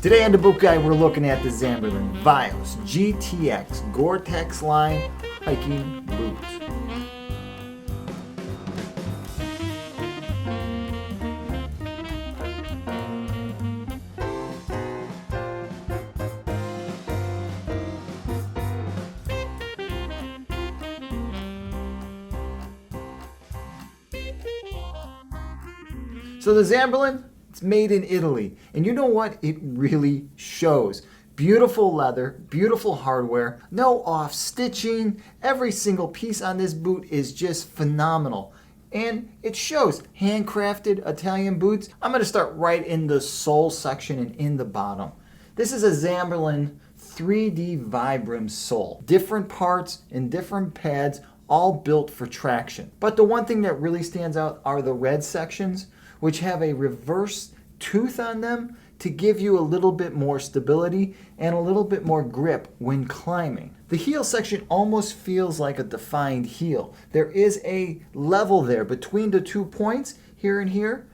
Today on the boot guide, we're looking at the Zamberlan VIOZ GTX Gore-Tex line hiking boot. So the Zamberlan, it's made in Italy, and you know what? It really shows. Beautiful leather, beautiful hardware, no off stitching. Every single piece on this boot is just phenomenal. And it shows. Handcrafted Italian boots. I'm going to start right in the sole section and in the bottom. This is a Zamberlan 3D Vibram sole. Different parts and different pads, all built for traction. But the one thing that really stands out are the red sections, which have a reverse tooth on them to give you a little bit more stability and a little bit more grip when climbing. The heel section almost feels like a defined heel. There is a level there between the 2 points here and here,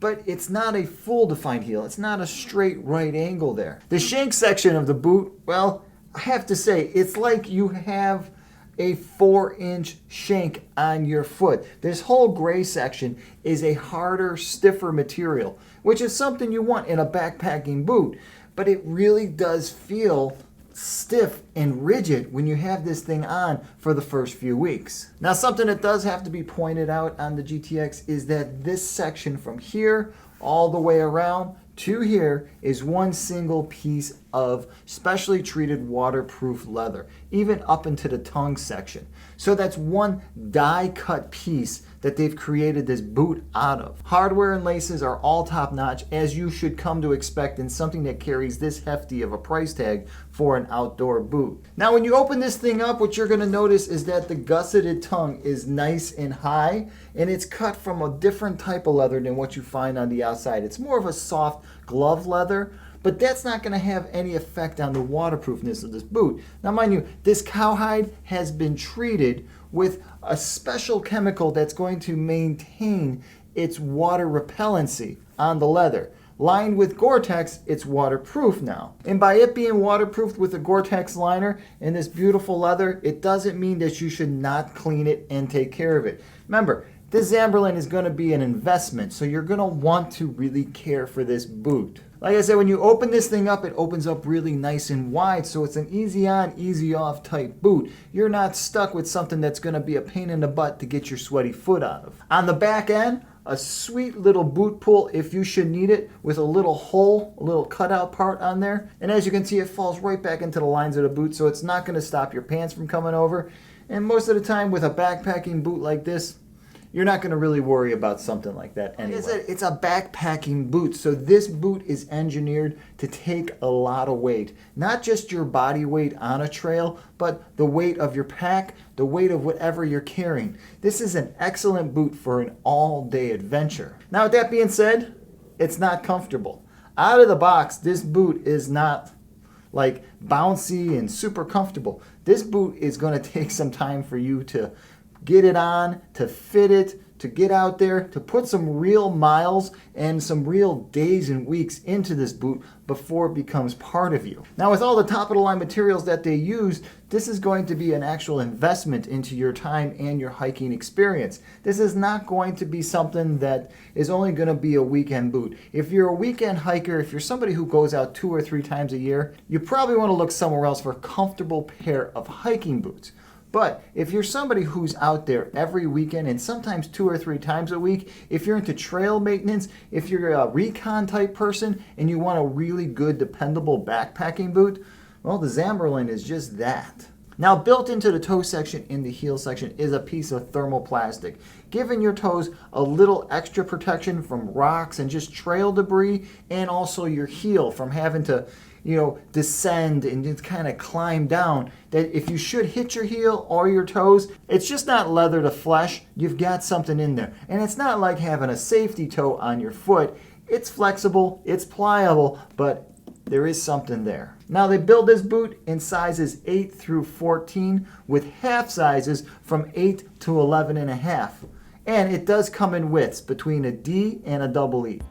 but it's not a full defined heel. It's not a straight right angle there. The shank section of the boot, well, I have to say, it's like you have a 4-inch shank on your foot. This whole gray section is a harder, stiffer material, which is something you want in a backpacking boot, but it really does feel stiff and rigid when you have this thing on for the first few weeks. Now, something that does have to be pointed out on the GTX is that this section from here all the way around to here is one single piece of specially treated waterproof leather, even up into the tongue section. So that's one die cut piece that they've created this boot out of. Hardware and laces are all top notch, as you should come to expect in something that carries this hefty of a price tag for an outdoor boot. Now when you open this thing up, what you're going to notice is that the gusseted tongue is nice and high, and it's cut from a different type of leather than what you find on the outside. It's more of a soft glove leather, but that's not going to have any effect on the waterproofness of this boot. Now mind you, this cowhide has been treated with a special chemical that's going to maintain its water repellency on the leather. Lined with Gore-Tex, it's waterproof now. And by it being waterproofed with a Gore-Tex liner and this beautiful leather, it doesn't mean that you should not clean it and take care of it. Remember, this Zamberlan is going to be an investment, so you're going to want to really care for this boot. Like I said, when you open this thing up, it opens up really nice and wide, so it's an easy on, easy off type boot. You're not stuck with something that's going to be a pain in the butt to get your sweaty foot out of. On the back end, a sweet little boot pull if you should need it, with a little hole, a little cutout part on there. And as you can see, it falls right back into the lines of the boot, so it's not going to stop your pants from coming over. And most of the time with a backpacking boot like this, you're not going to really worry about something like that anyway. Like I said, it's a backpacking boot, so this boot is engineered to take a lot of weight. Not just your body weight on a trail, but the weight of your pack, the weight of whatever you're carrying. This is an excellent boot for an all-day adventure. Now, with that being said, it's not comfortable. Out of the box, this boot is not like bouncy and super comfortable. This boot is going to take some time for you to get it on, to fit it, to get out there, to put some real miles and some real days and weeks into this boot before it becomes part of you. Now, with all the top of the line materials that they use, this is going to be an actual investment into your time and your hiking experience. This is not going to be something that is only going to be a weekend boot. If you're a weekend hiker, if you're somebody who goes out 2 or 3 times a year, you probably want to look somewhere else for a comfortable pair of hiking boots. But if you're somebody who's out there every weekend and sometimes 2 or 3 times a week, if you're into trail maintenance, if you're a recon type person and you want a really good dependable backpacking boot, well, the Zamberlan is just that. Now, built into the toe section in the heel section is a piece of thermoplastic, giving your toes a little extra protection from rocks and just trail debris, and also your heel from having to descend and just kind of climb down, that if you should hit your heel or your toes, it's just not leather to flesh. You've got something in there. And it's not like having a safety toe on your foot. It's flexible, it's pliable, but there is something there. Now, they build this boot in sizes 8 through 14 with half sizes from 8 to 11.5. And it does come in widths between a D and a double E.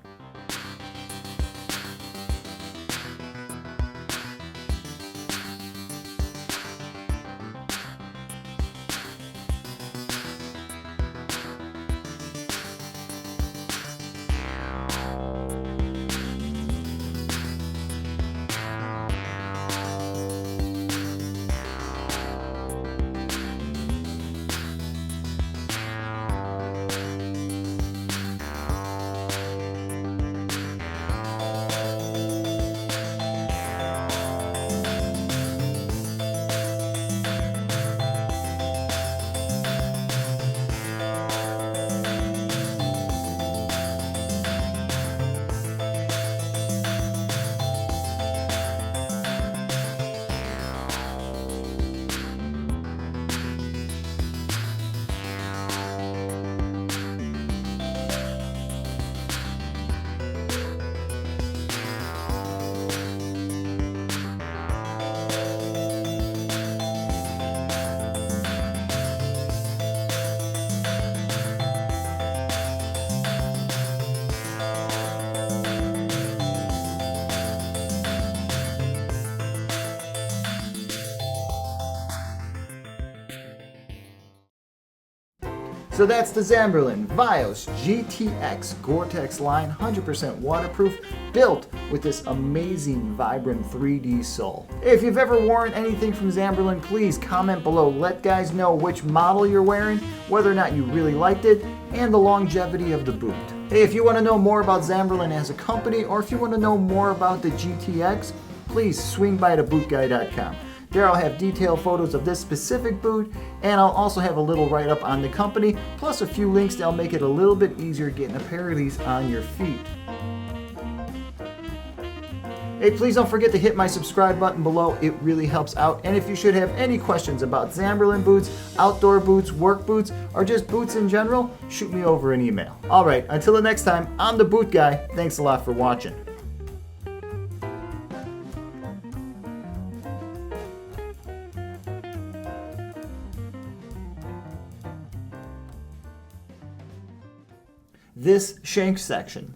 So that's the Zamberlan VIOZ GTX Gore-Tex line, 100% waterproof, built with this amazing Vibram 3D sole. If you've ever worn anything from Zamberlan, please comment below. Let guys know which model you're wearing, whether or not you really liked it, and the longevity of the boot. Hey, if you want to know more about Zamberlan as a company, or if you want to know more about the GTX, please swing by to bootguy.com. There I'll have detailed photos of this specific boot, and I'll also have a little write-up on the company, plus a few links that'll make it a little bit easier getting a pair of these on your feet. Hey, please don't forget to hit my subscribe button below. It really helps out. And if you should have any questions about Zamberlan boots, outdoor boots, work boots, or just boots in general, shoot me over an email. All right, until the next time, I'm the Boot Guy. Thanks a lot for watching. This shank section.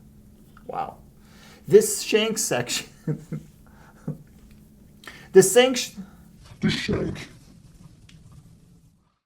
Wow. This shank section. The shank.